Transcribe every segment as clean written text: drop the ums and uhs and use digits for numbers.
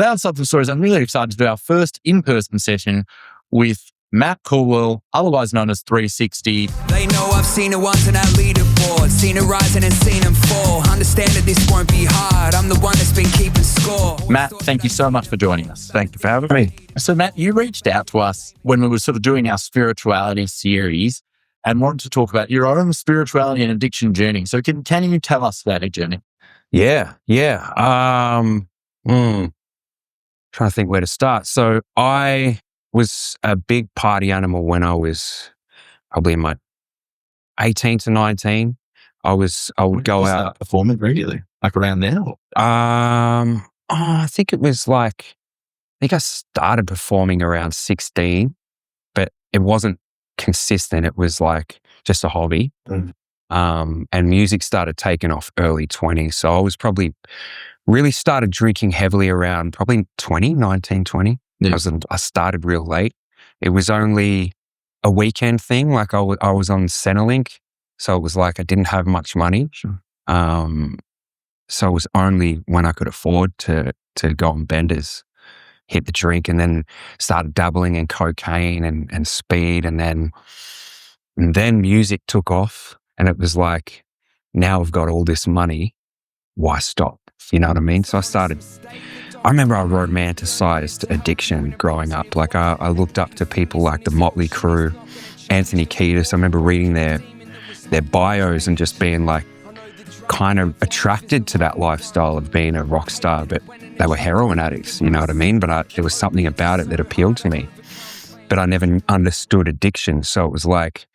Today on Substance Stories, I'm really excited to do our first in-person session with Matt Colwell, otherwise known as 360. They know I've seen it once in our leaderboard, seen it rising and seen them fall. Understand that this won't be hard. I'm the one that's been keeping score. Matt, thank you so much for joining us. Thank you for having me. So Matt, you reached out to us when we were sort of doing our spirituality series and wanted to talk about your own spirituality and addiction journey. So can you tell us about your journey? Yeah. Trying to think where to start. So I was a big party animal when I was probably in my 18 to 19. I would go out performing regularly, like around now. I think it was like, I think I started performing around 16, but it wasn't consistent. It was like just a hobby. And music started taking off early 20s. So I was probably really started drinking heavily around probably 19, 20. Yeah. I started real late. It was only a weekend thing. Like I was on Centrelink. So it was like I didn't have much money. Sure. So it was only when I could afford to go on benders, hit the drink, and then started dabbling in cocaine and speed. And then music took off. And it was like, now I've got all this money. Why stop? You know what I mean? So I remember I romanticized addiction growing up. Like I looked up to people like the Motley Crue, Anthony Kiedis. I remember reading their bios and just being like kind of attracted to that lifestyle of being a rock star, but they were heroin addicts, you know what I mean? But there was something about it that appealed to me, but I never understood addiction. So it was like,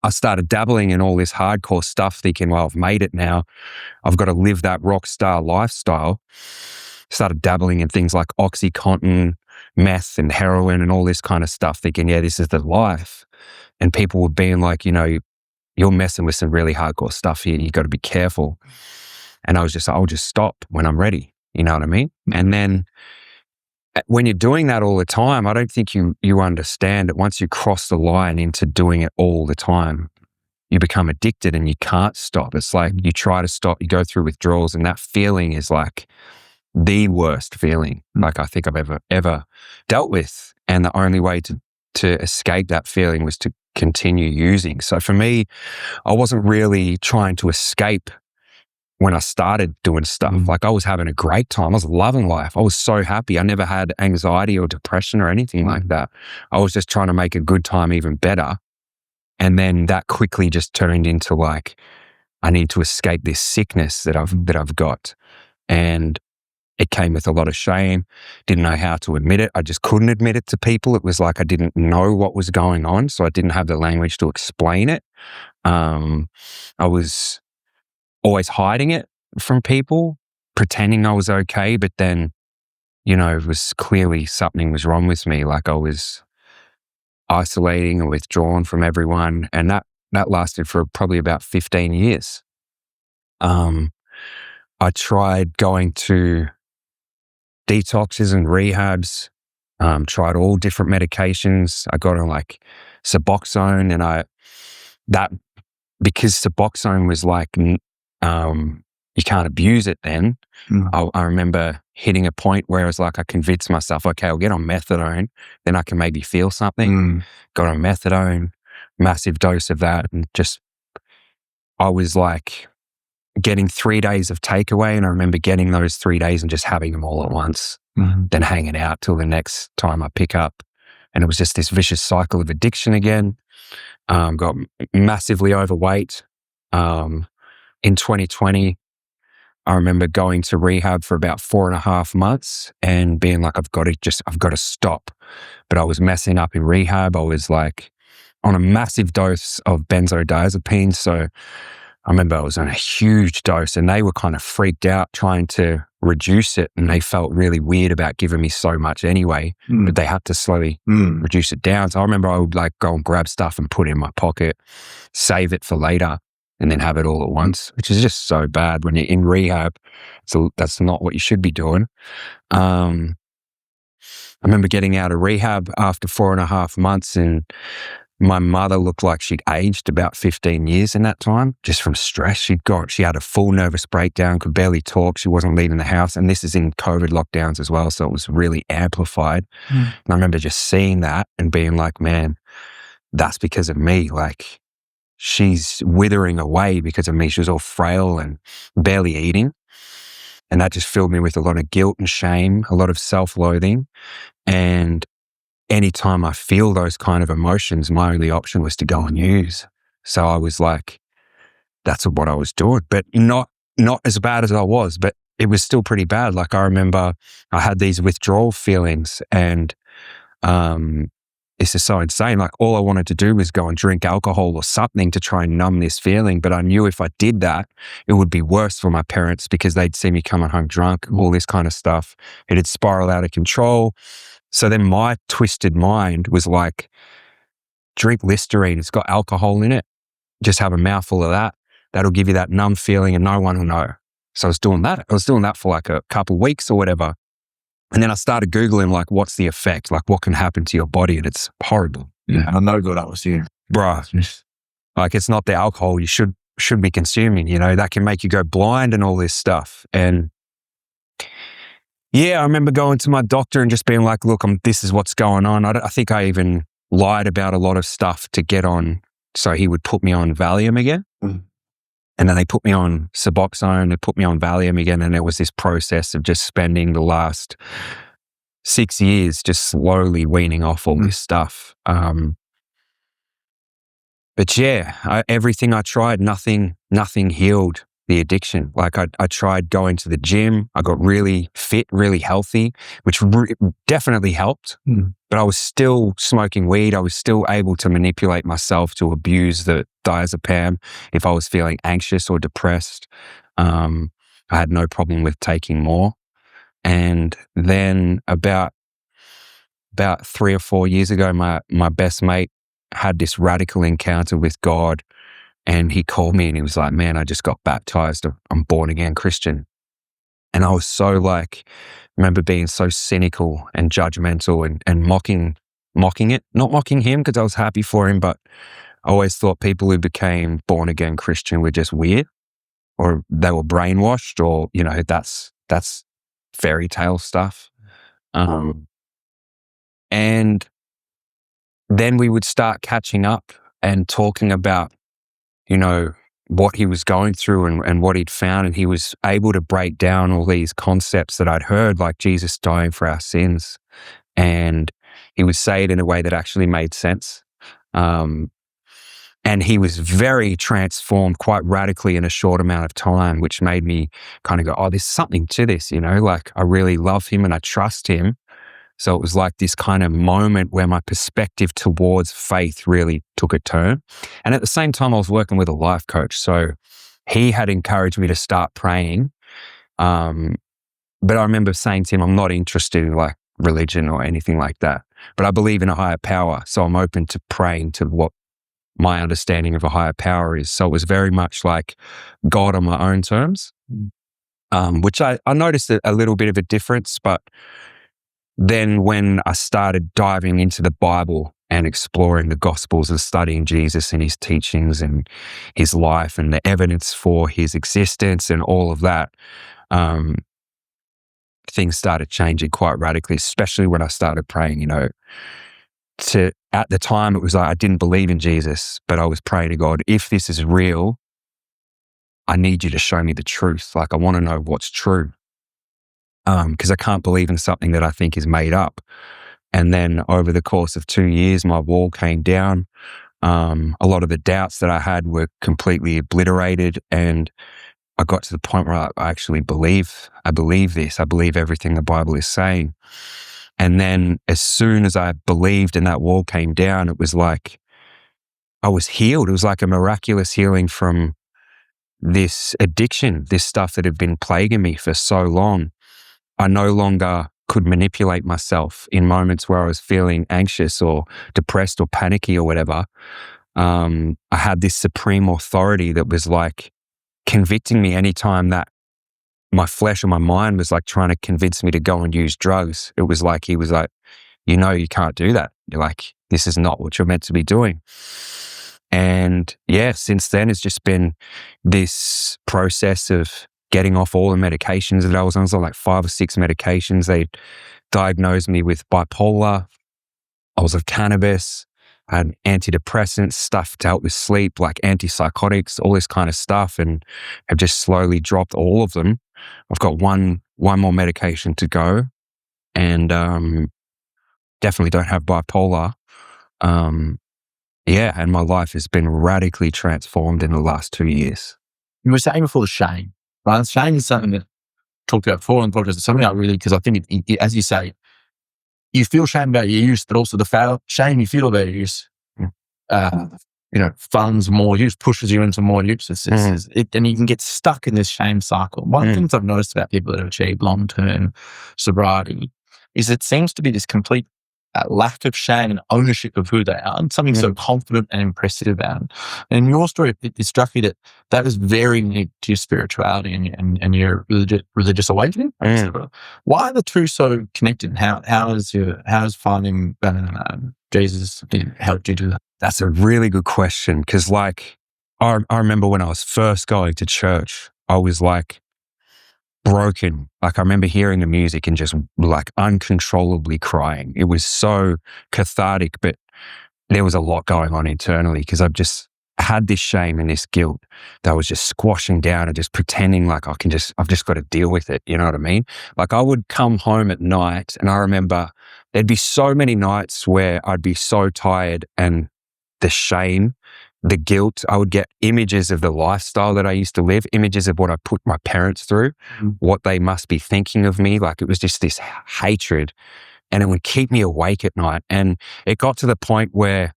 I started dabbling in all this hardcore stuff thinking, well, I've made it now. I've got to live that rock star lifestyle. Started dabbling in things like OxyContin, meth and heroin and all this kind of stuff thinking, yeah, this is the life. And people were being like, you know, you're messing with some really hardcore stuff here. You got to be careful. And I was just, I'll just stop when I'm ready. You know what I mean? And then when you're doing that all the time, I don't think you understand that once you cross the line into doing it all the time, you become addicted and you can't stop. It's like you try to stop, you go through withdrawals, and that feeling is like the worst feeling like I think I've ever dealt with. And the only way to escape that feeling was to continue using. So for me, I wasn't really trying to escape when I started doing stuff. Like I was having a great time. I was loving life. I was so happy. I never had anxiety or depression or anything like that. I was just trying to make a good time even better. And then that quickly just turned into like, I need to escape this sickness that I've got. And it came with a lot of shame. Didn't know how to admit it. I just couldn't admit it to people. It was like I didn't know what was going on. So I didn't have the language to explain it. I was always hiding it from people, pretending I was okay, but then, you know, it was clearly something was wrong with me. Like I was isolating and withdrawn from everyone. And that lasted for probably about 15 years. I tried going to detoxes and rehabs, tried all different medications. I got on like Suboxone, and because Suboxone was like, you can't abuse it then. I remember hitting a point where I was like, I convinced myself, okay, I'll get on Methadone, then I can maybe feel something. Got on Methadone, massive dose of that, and just, I was like getting 3 days of takeaway, and I remember getting those 3 days and just having them all at once, then hanging out till the next time I pick up. And it was just this vicious cycle of addiction again. Got massively overweight. In 2020, I remember going to rehab for about 4.5 months and being like, I've got to stop. But I was messing up in rehab. I was like on a massive dose of benzodiazepines. So I remember I was on a huge dose, and they were kind of freaked out trying to reduce it. And they felt really weird about giving me so much anyway, but they had to slowly reduce it down. So I remember I would like go and grab stuff and put it in my pocket, save it for later, and then have it all at once, which is just so bad when you're in rehab. So that's not what you should be doing. I remember getting out of rehab after 4.5 months and My mother looked like she'd aged about 15 years in that time, just from stress. She had a full nervous breakdown, could barely talk. She wasn't leaving the house. And this is in COVID lockdowns as well. So it was really amplified. And I remember just seeing that and being like, man, that's because of me. Like, she's withering away because of me. She was all frail and barely eating. And that just filled me with a lot of guilt and shame, a lot of self-loathing. And anytime I feel those kind of emotions, my only option was to go and use. So I was like, that's what I was doing, but not as bad as I was, but it was still pretty bad. Like, I remember I had these withdrawal feelings, and it's just so insane. Like, all I wanted to do was go and drink alcohol or something to try and numb this feeling. But I knew if I did that, it would be worse for my parents because they'd see me coming home drunk, all this kind of stuff. It'd spiral out of control. So then my twisted mind was like, drink Listerine. It's got alcohol in it. Just have a mouthful of that. That'll give you that numb feeling and no one will know. So I was doing that. I was doing that for like a couple of weeks or whatever. And then I started Googling, like, what's the effect? Like, what can happen to your body? And it's horrible. Yeah, I know that was you. Bruh. Like, it's not the alcohol you should be consuming, you know, that can make you go blind and all this stuff. And yeah, I remember going to my doctor and just being like, look, this is what's going on. I think I even lied about a lot of stuff to get on. So he would put me on Valium again. And then they put me on Suboxone, they put me on Valium again. And it was this process of just spending the last 6 years just slowly weaning off all this stuff. But yeah, everything I tried, nothing healed the addiction. Like, I tried going to the gym. I got really fit, really healthy, which definitely helped. But I was still smoking weed. I was still able to manipulate myself to abuse the diazepam if I was feeling anxious or depressed. I had no problem with taking more. And then about 3 or 4 years ago, my best mate had this radical encounter with God. And he called me and he was like, man, I just got baptized. I'm born again Christian. And I was so like, remember being so cynical and judgmental and mocking it, not mocking him because I was happy for him, but I always thought people who became born again Christian were just weird, or they were brainwashed, or, you know, that's fairy tale stuff. And then we would start catching up and talking about, you know, what he was going through and what he'd found. And he was able to break down all these concepts that I'd heard, like Jesus dying for our sins. And he would say it in a way that actually made sense. And he was very transformed quite radically in a short amount of time, which made me kind of go, oh, there's something to this, you know, like I really love him and I trust him. So it was like this kind of moment where my perspective towards faith really took a turn. And at the same time, I was working with a life coach. So he had encouraged me to start praying. But I remember saying to him, I'm not interested in like religion or anything like that, but I believe in a higher power. So I'm open to praying to what my understanding of a higher power is. So it was very much like God on my own terms, which I noticed a little bit of a difference. But then when I started diving into the Bible and exploring the Gospels and studying Jesus and his teachings and his life and the evidence for his existence and all of that, things started changing quite radically, especially when I started praying, you know. At the time, it was like I didn't believe in Jesus, but I was praying to God, if this is real, I need you to show me the truth. Like, I want to know what's true. Because I can't believe in something that I think is made up. And then over the course of 2 years, my wall came down. A lot of the doubts that I had were completely obliterated. And I got to the point where I actually believe this. I believe everything the Bible is saying. And then as soon as I believed and that wall came down, it was like I was healed. It was like a miraculous healing from this addiction, this stuff that had been plaguing me for so long. I no longer could manipulate myself in moments where I was feeling anxious or depressed or panicky or whatever. I had this supreme authority that was like convicting me anytime that my flesh or my mind was like trying to convince me to go and use drugs. It was like, he was like, you know, you can't do that. You're like, this is not what you're meant to be doing. And yeah, since then it's just been this process of getting off all the medications that I was on. I was on like 5 or 6 medications. They diagnosed me with bipolar. I was on cannabis. I had antidepressants, stuff to help with sleep, like antipsychotics, all this kind of stuff, and have just slowly dropped all of them. I've got one more medication to go, and definitely don't have bipolar. Yeah, and my life has been radically transformed in the last 2 years. You were saying before the shame, right? Shame is something that I talked about before on the podcast. It's something I really, because I think, as you say, you feel shame about your use, but also the shame you feel about your use, funds more use, pushes you into more use. And you can get stuck in this shame cycle. One of the things I've noticed about people that have achieved long-term sobriety is it seems to be this complete lack of shame and ownership of who they are, and something so confident and impressive about it. And in your story, it struck me that is very unique to your spirituality and your religious awakening. Why are the two so connected? How has finding Jesus helped you do that? That's a really good question, because like I remember when I was first going to church, I was like broken. Like I remember hearing the music and just like uncontrollably crying. It was so cathartic, but there was a lot going on internally because I've just had this shame and this guilt that I was just squashing down and just pretending like I've just got to deal with it. You know what I mean? Like I would come home at night, and I remember there'd be so many nights where I'd be so tired, and the shame, the guilt, I would get images of the lifestyle that I used to live, images of what I put my parents through, what they must be thinking of me. Like it was just this hatred, and it would keep me awake at night. And it got to the point where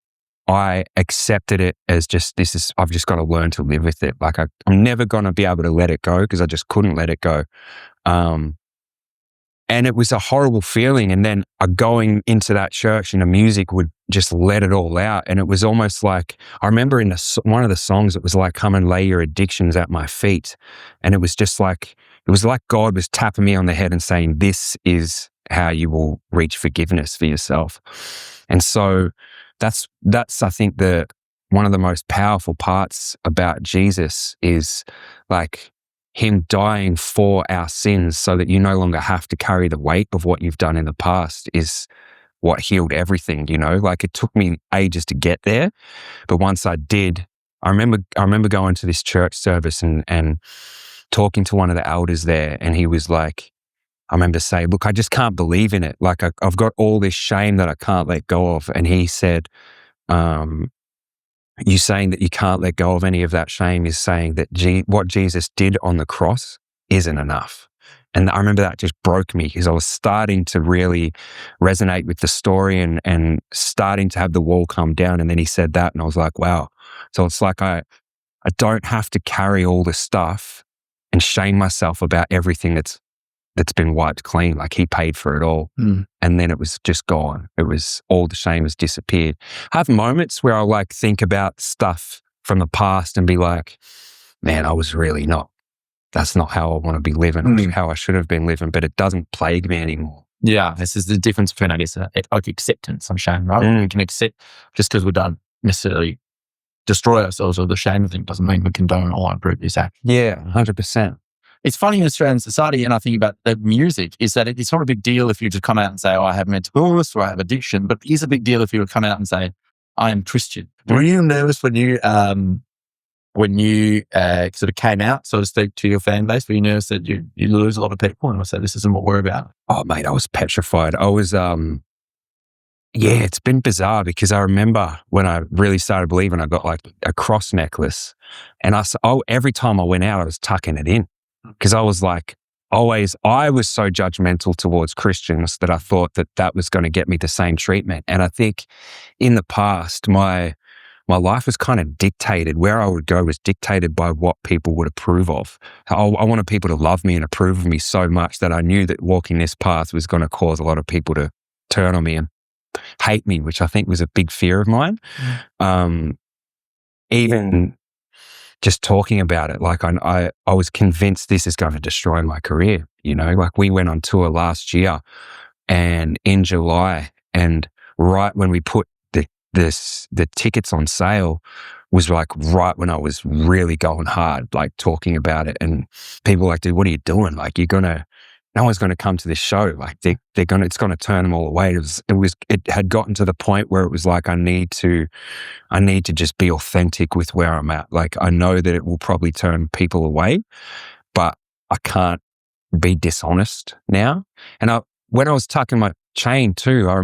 I accepted it as I've just got to learn to live with it. Like I'm never going to be able to let it go, because I just couldn't let it go. And it was a horrible feeling. And then going into that church, and the music would just let it all out. And it was almost like, I remember in one of the songs, it was like, come and lay your addictions at my feet. And it was just like, it was like God was tapping me on the head and saying, this is how you will reach forgiveness for yourself. And so that's I think one of the most powerful parts about Jesus is like him dying for our sins so that you no longer have to carry the weight of what you've done in the past is what healed everything, you know? Like it took me ages to get there, but once I did, I remember going to this church service and talking to one of the elders there, and he was like, I remember saying, look, I just can't believe in it. Like I've got all this shame that I can't let go of. And he said, you saying that you can't let go of any of that shame is saying that what Jesus did on the cross isn't enough. And I remember that just broke me, because I was starting to really resonate with the story and starting to have the wall come down. And then he said that, and I was like, wow. So it's like I don't have to carry all this stuff and shame myself about everything that's been wiped clean. Like he paid for it all. And then it was just gone. It was all the shame has disappeared. I have moments where I like think about stuff from the past and be like, man, that's not how I want to be living, how I should have been living, but it doesn't plague me anymore. Yeah, this is the difference between, I guess, like acceptance and shame, right? We can accept, just because we don't necessarily destroy ourselves or the shame thing doesn't mean we condone or improve this act. Yeah, 100%. It's funny in Australian society, and I think about the music, is that it's not a big deal if you just come out and say, oh, I have mental illness or I have addiction, but it is a big deal if you would come out and say, I am Christian. Were you nervous when you sort of came out, so to speak, to your fan base? Were you nervous that you lose a lot of people and I said, this isn't what we're about? Oh, mate, I was petrified. I was, it's been bizarre, because I remember when I really started believing, I got like a cross necklace, and every time I went out, I was tucking it in. Because I was like, I was so judgmental towards Christians that I thought that was going to get me the same treatment. And I think in the past, my life was kind of dictated. Where I would go was dictated by what people would approve of. I wanted people to love me and approve of me so much that I knew that walking this path was going to cause a lot of people to turn on me and hate me, which I think was a big fear of mine. Even just talking about it, like I was convinced this is going to destroy my career. You know, like we went on tour last year and in July, and right when we put the the tickets on sale was like right when I was really going hard, like talking about it, and people were like, dude, what are you doing? Like, no one's gonna come to this show. Like it's gonna turn them all away. It had gotten to the point where it was like, I need to just be authentic with where I'm at. Like, I know that it will probably turn people away, but I can't be dishonest now. And when I was tucking my chain too, I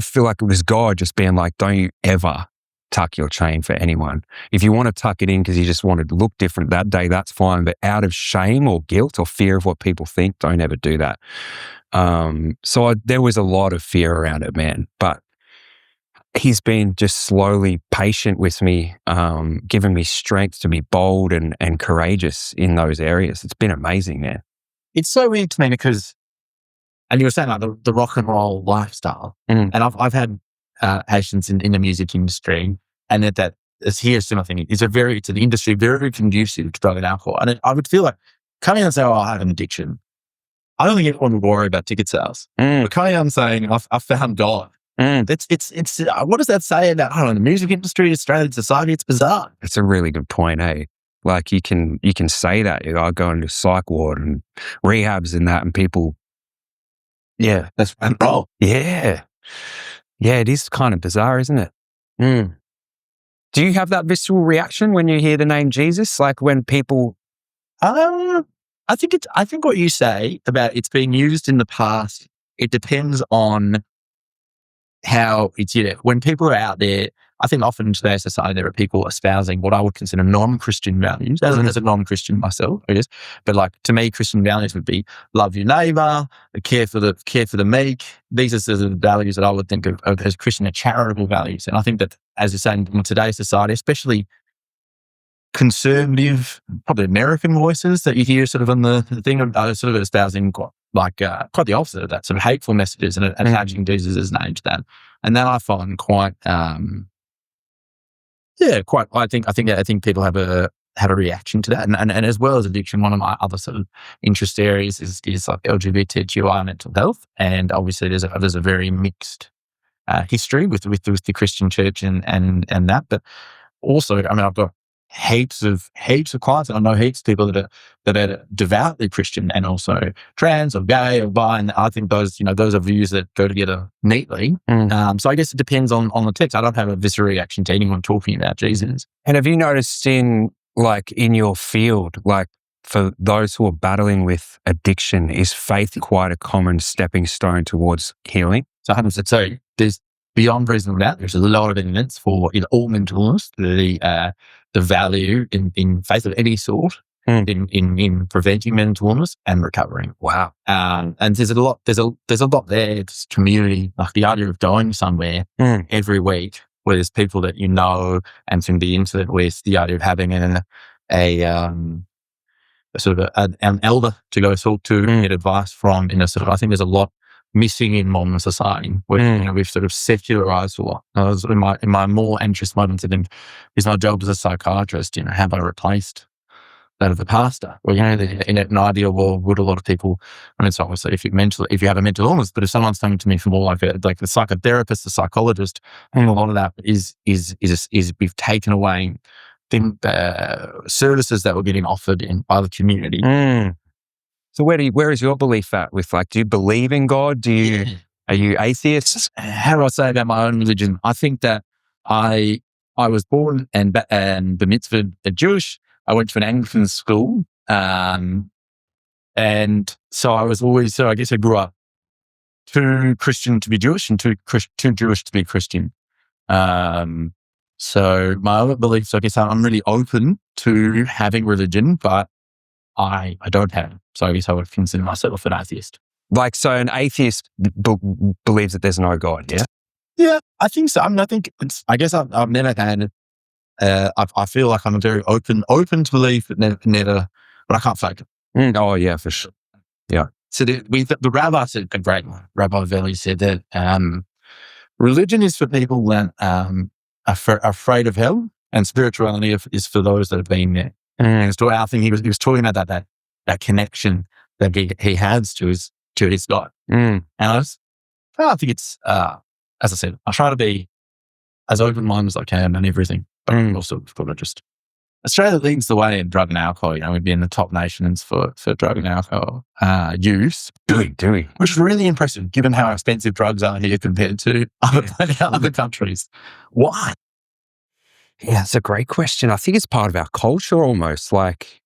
feel like it was God just being like, don't you ever tuck your chain for anyone. If you want to tuck it in because you just wanted to look different that day, that's fine. But out of shame or guilt or fear of what people think, don't ever do that. There was a lot of fear around it, man. But he's been just slowly patient with me, giving me strength to be bold and courageous in those areas. It's been amazing, man. It's so weird to me because, and you were saying like the rock and roll lifestyle, and I've had patients in the music industry, and that is here similar thing. It's an industry very conducive to drug and alcohol, and I would feel like coming out and saying, "Oh, I have an addiction." I don't think anyone would worry about ticket sales. But coming out and saying, "I found God." It's what does that say about, I don't know, the music industry, Australian society? It's bizarre. It's a really good point, eh? Like you can say that. I go into psych ward and rehabs and that, and people. Yeah, that's roll. Yeah, it is kind of bizarre, isn't it? Do you have that visceral reaction when you hear the name Jesus? Like when people, I think what you say about it's being used in the past, it depends on how it's, when people are out there. I think often in today's society there are people espousing what I would consider non-Christian values, as a non-Christian myself, I guess. But like, to me, Christian values would be love your neighbour, care for the meek. These are sort of the values that I would think of as Christian, charitable values. And I think that, as you're saying, in today's society, especially conservative, probably American voices that you hear sort of on the thing of sort of espousing quite the opposite of that, sort of hateful messages and attaching Jesus' name to that. And that I find quite, I think people have a reaction to that, and as well as addiction, one of my other sort of interest areas is like LGBTQI mental health, and obviously there's a very mixed history with the Christian church and that, but also, I mean, I've got heaps of clients, and I know heaps of people that are devoutly Christian and also trans or gay or bi, and I think those are views that go together neatly. So I guess it depends on the text. I don't have a visceral reaction to anyone talking about Jesus. And have you noticed in your field, like for those who are battling with addiction, is faith quite a common stepping stone towards healing? So 100%. There's beyond reasonable doubt, there's a lot of evidence for in all mental illness the value in faith of any sort in preventing mental illness and recovering. Wow. And there's a lot there. It's community, like the idea of going somewhere every week where there's people that you know and can be intimate with, the idea of having an elder to go talk to, get advice from, I think there's a lot missing in modern society where we've sort of secularized a lot. In my more anxious moments, I think is my job as a psychiatrist. Have I replaced that of the pastor? Well, in an ideal world, would a lot of people? I mean, it's obviously if you have a mental illness, but if someone's coming to me for more like the psychotherapist, the psychologist, and a lot of that is we've taken away the services that were getting offered by the community. So where is your belief at with, like, do you believe in God? Are you atheist? How do I say about my own religion? I think that I was born and bar mitzvahed Jewish. I went to an Anglican school. And so I was always, I guess I grew up too Christian to be Jewish and too Jewish to be Christian. So my other beliefs, I guess I'm really open to having religion, but I don't have it. So I guess I would consider myself an atheist. Like, so an atheist believes that there's no God, yeah? Yeah, I think so. I mean, I think I guess I've never had, I feel like I'm very open to belief, but never, but I can't fake it. Oh yeah, for sure. Yeah. So the rabbi said, a great one, Rabbi Veli said that religion is for people that are afraid of hell, and spirituality is for those that have been there. And so I think he was talking about that connection that he has to his God. And I think it's as I said, I try to be as open-minded as I can and everything, but also got to just, Australia leads the way in drug and alcohol. We'd be in the top nations for drug and alcohol use. Do we? Which is really impressive given how expensive drugs are here compared to other countries. Why? Yeah, it's a great question. I think it's part of our culture almost. Like,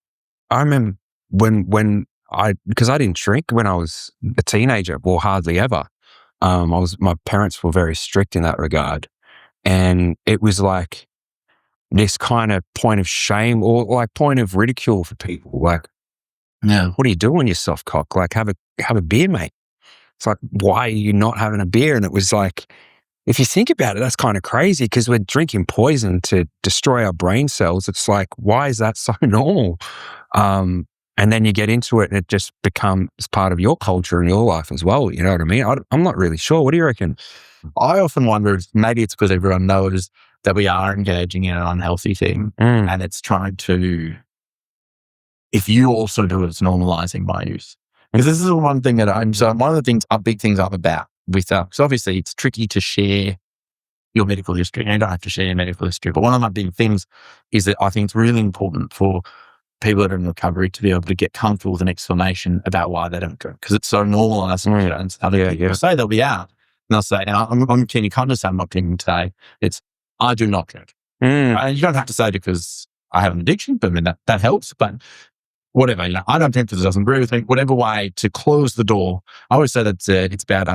I remember because I didn't drink when I was a teenager, well, hardly ever. My parents were very strict in that regard. And it was like this kind of point of shame or like point of ridicule for people. Like, Yeah. what are you doing, you soft cock? Like, have a beer, mate. It's like, why are you not having a beer? And it was like, if you think about it, that's kind of crazy because we're drinking poison to destroy our brain cells. It's like, why is that so normal? And then you get into it and it just becomes part of your culture and your life as well. You know what I mean? I'm not really sure. What do you reckon? I often wonder if maybe it's because everyone knows that we are engaging in an unhealthy thing and it's trying to, if you also do it, it's normalizing my use. Because this is one thing that one of the things, big things I'm about with, because obviously it's tricky to share your medical history. You don't have to share your medical history. But one of my big things is that I think it's really important for people that are in recovery to be able to get comfortable with an explanation about why they don't drink. Because it's so normalized. And other people say they'll be out. And they'll say, now I'm keen, you can't just say I'm not drinking today. It's, I do not drink. And you don't have to say it because I have an addiction, but I mean, that helps. But whatever, I don't drink because it doesn't agree with me. Whatever way to close the door. I always say that it's about,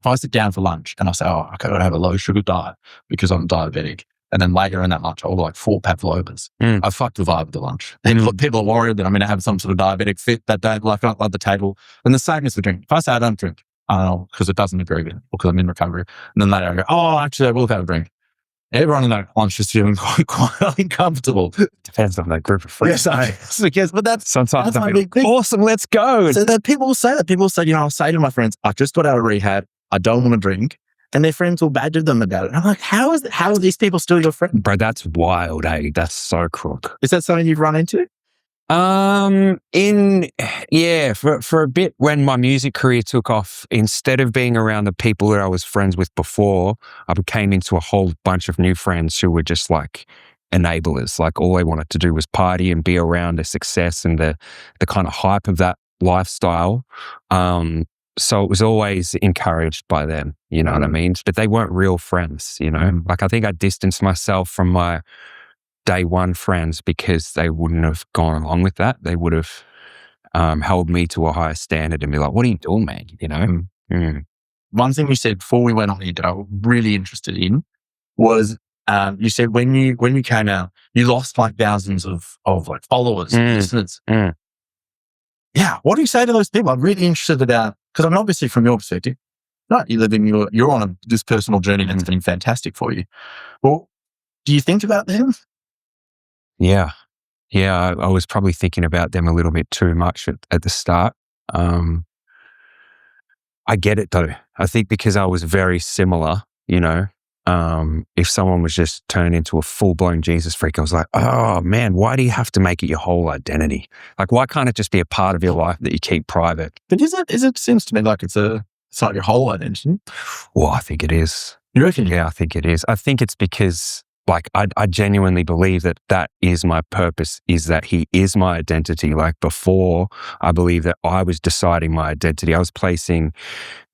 if I sit down for lunch and I say, I gotta have a low sugar diet because I'm diabetic. And then later in that lunch, I'll order like 4 pavlovas. I fucked the vibe of the lunch. Then people are worried that I'm going to have some sort of diabetic fit that day, like at the table. And the same as the drink. If I say I don't drink, because it doesn't agree with me or because I'm in recovery. And then later I go, actually, I will have a drink. Everyone in that lunch is feeling quite uncomfortable. Depends on that group of friends. Yes, but that's sometimes my big thing. Awesome, let's go. So that people say that. People say, I'll say to my friends, I just got out of rehab. I don't want to drink. And their friends will badger them about it. And I'm like, how are these people still your friends? Bro, that's wild, eh? That's so crook. Is that something you've run into? For a bit when my music career took off, instead of being around the people that I was friends with before, I became into a whole bunch of new friends who were just like enablers. Like all they wanted to do was party and be around the success and the kind of hype of that lifestyle. So it was always encouraged by them, you know what I mean? But they weren't real friends, Like I think I distanced myself from my day one friends because they wouldn't have gone along with that. They would have held me to a higher standard and be like, what are you doing, man? One thing you said before we went on here that I was really interested in was you said when you came out, you lost like thousands of like followers, listeners. Yeah. What do you say to those people? I'm really interested about, because I'm obviously from your perspective, right? You're on this personal journey that's been fantastic for you. Well, do you think about them? Yeah. I was probably thinking about them a little bit too much at the start. I get it though. I think because I was very similar, if someone was just turned into a full-blown Jesus freak, I was like, oh man, why do you have to make it your whole identity? Like, why can't it just be a part of your life that you keep private? But it seems to me like it's not your whole identity. Well, I think it is. You reckon? Yeah, I think it is. I think it's because like, I genuinely believe that is my purpose, is that he is my identity. Like before, I believe that I was deciding my identity. I was placing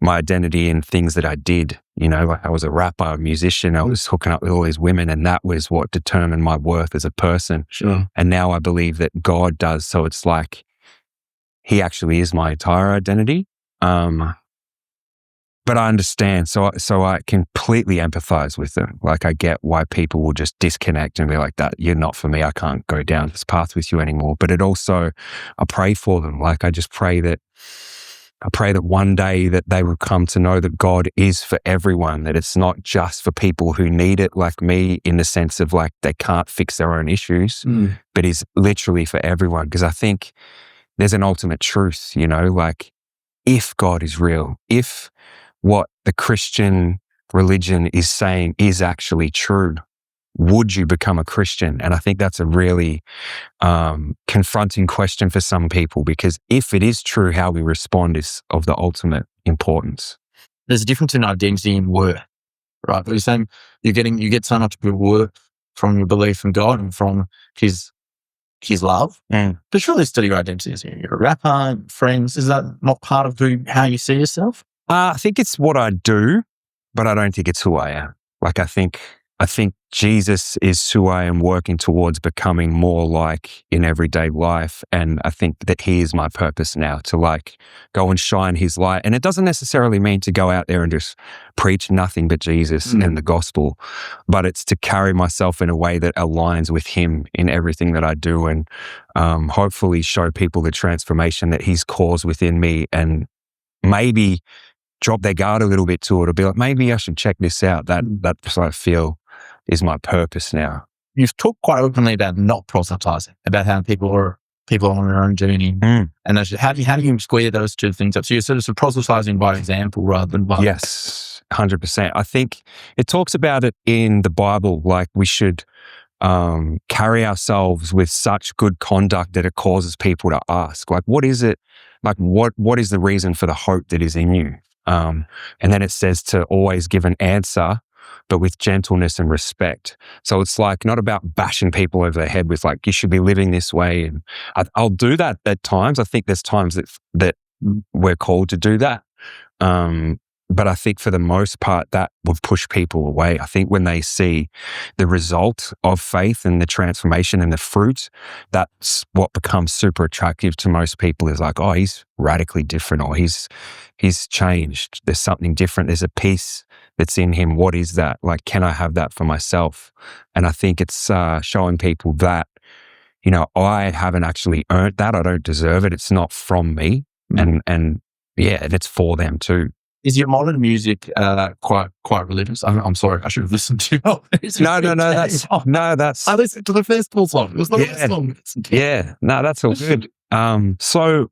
my identity in things that I did, like I was a rapper, a musician, I was hooking up with all these women, and that was what determined my worth as a person. Sure. And now I believe that God does. So it's like, he actually is my entire identity. But I understand, so I completely empathize with them. Like I get why people will just disconnect and be like, "That you're not for me. I can't go down this path with you anymore." But it also, I pray for them. Like I pray that one day that they will come to know that God is for everyone. That it's not just for people who need it, like me, in the sense of like they can't fix their own issues, but is literally for everyone. Because I think there's an ultimate truth, like if God is real, if what the Christian religion is saying is actually true, would you become a Christian? And I think that's a really confronting question for some people, because if it is true, how we respond is of the ultimate importance. there's a difference in identity and worth, right? But you're saying you get so much good worth from your belief in God and from his love. But surely still your identity is you're a rapper, friends. Is that not part of how you see yourself? I think it's what I do, but I don't think it's who I am. Like, I think Jesus is who I am working towards becoming more like in everyday life. And I think that he is my purpose now, to like go and shine his light. And it doesn't necessarily mean to go out there and just preach nothing but Jesus and the gospel, but it's to carry myself in a way that aligns with him in everything that I do, and hopefully show people the transformation that he's caused within me, and maybe drop their guard a little bit to it, or be like, maybe I should check this out. That's what I feel is my purpose now. You've talked quite openly about not proselytizing, about how people are on their own journey. And how do you square those two things up? So you're sort of proselytizing by example rather than by... Yes, 100%. I think it talks about it in the Bible, like we should carry ourselves with such good conduct that it causes people to ask, like, what is it? Like, what is the reason for the hope that is in you? And then it says to always give an answer, but with gentleness and respect. So it's like not about bashing people over the head with like, you should be living this way. And I'll do that at times. I think there's times that we're called to do that. But I think for the most part, that will push people away. I think when they see the result of faith and the transformation and the fruit, that's what becomes super attractive to most people, is like, oh, he's radically different, or he's changed. There's something different. There's a peace that's in him. What is that? Like, can I have that for myself? And I think it's showing people that, you know, I haven't actually earned that. I don't deserve it. It's not from me. And yeah, and it's for them too. Is your modern music quite religious? I'm sorry, I should have listened to you. That's. I listened to the festival song. It was the last song. Yeah, no, that's all good. So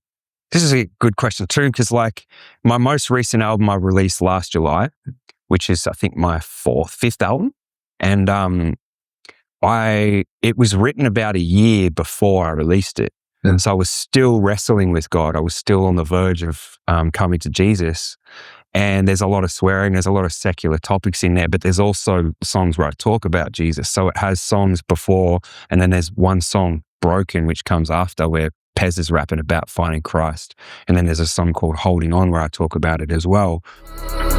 this is a good question too, because like my most recent album I released last July, which is I think my fifth album, and it was written about a year before I released it. And so I was still wrestling with God. I was still on the verge of coming to Jesus. And there's a lot of swearing, there's a lot of secular topics in there, but there's also songs where I talk about Jesus. So it has songs before, and then there's one song, Broken, which comes after, where Pez is rapping about finding Christ. And then there's a song called Holding On where I talk about it as well.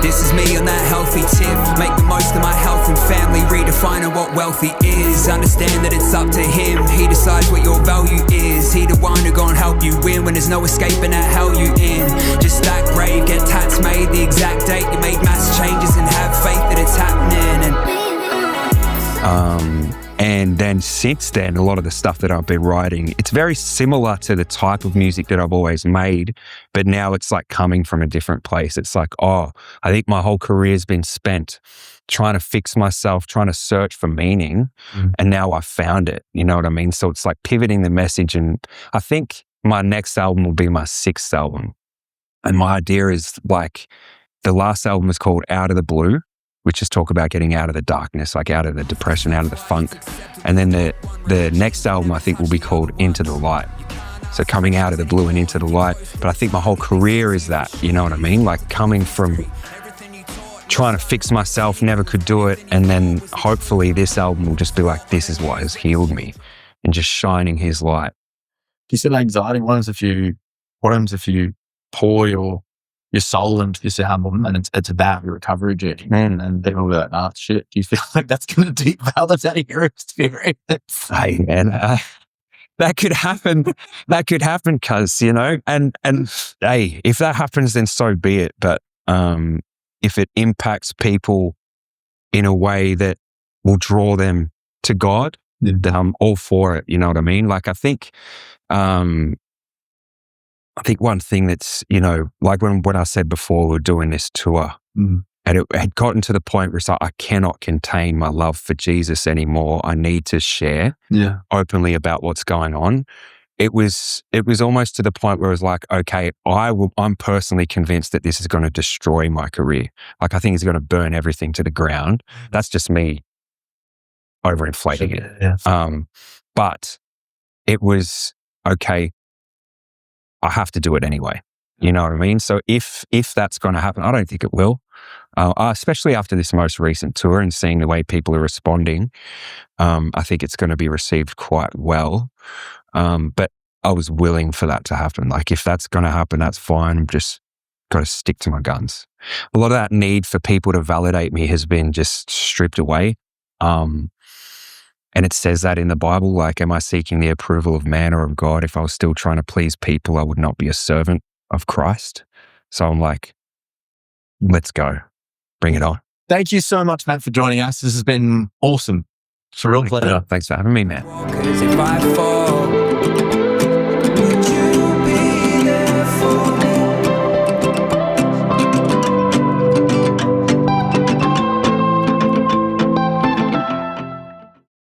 This is me on that healthy tip. Make the most of my health and family, redefining what wealthy is. Understand that it's up to him. He decides what your value is. He the one who gon' help you win when there's no escaping that hell you in. Just stack grave, get tats made, the exact date. You make mass changes and have faith that it's happening. And then since then, a lot of the stuff that I've been writing, it's very similar to the type of music that I've always made, but now it's like coming from a different place. It's like, oh, I think my whole career has been spent trying to fix myself, trying to search for meaning, and now I've found it. You know what I mean? So it's like pivoting the message, and I think my next album will be my 6th album. And my idea is like, the last album is called Out of the Blue, which is talk about getting out of the darkness, like out of the depression, out of the funk. And then the next album I think will be called Into the Light. So coming out of the blue and into the light. But I think my whole career is that, you know what I mean? Like coming from trying to fix myself, never could do it. And then hopefully this album will just be like, this is what has healed me, and just shining his light. You said anxiety. What happens if you pour your soul into this album and it's about your recovery journey, and people go, shit, do you feel like that's going to devalidate your experience? Hey, man, that could happen. That could happen, cuz, you know, and hey, if that happens, then so be it. But if it impacts people in a way that will draw them to God, then I'm all for it. You know what I mean? Like, I think one thing that's, you know, like when I said before we were doing this tour, and it had gotten to the point where it's like, I cannot contain my love for Jesus anymore. I need to share openly about what's going on. It was almost to the point where it was like, okay, I'm personally convinced that this is going to destroy my career. Like, I think it's going to burn everything to the ground. That's just me overinflating it. Yeah. But it was, okay, I have to do it anyway. You know what I mean? So if that's going to happen, I don't think it will. Especially after this most recent tour and seeing the way people are responding, I think it's going to be received quite well. But I was willing for that to happen. Like, if that's going to happen, that's fine. I'm just got to stick to my guns. A lot of that need for people to validate me has been just stripped away. And it says that in the Bible, like, am I seeking the approval of man or of God? If I was still trying to please people, I would not be a servant of Christ. So I'm like, let's go. Bring it on. Thank you so much, Matt, for joining us. This has been awesome. It's a real pleasure. Thanks for having me, man. 'Cause if I fall,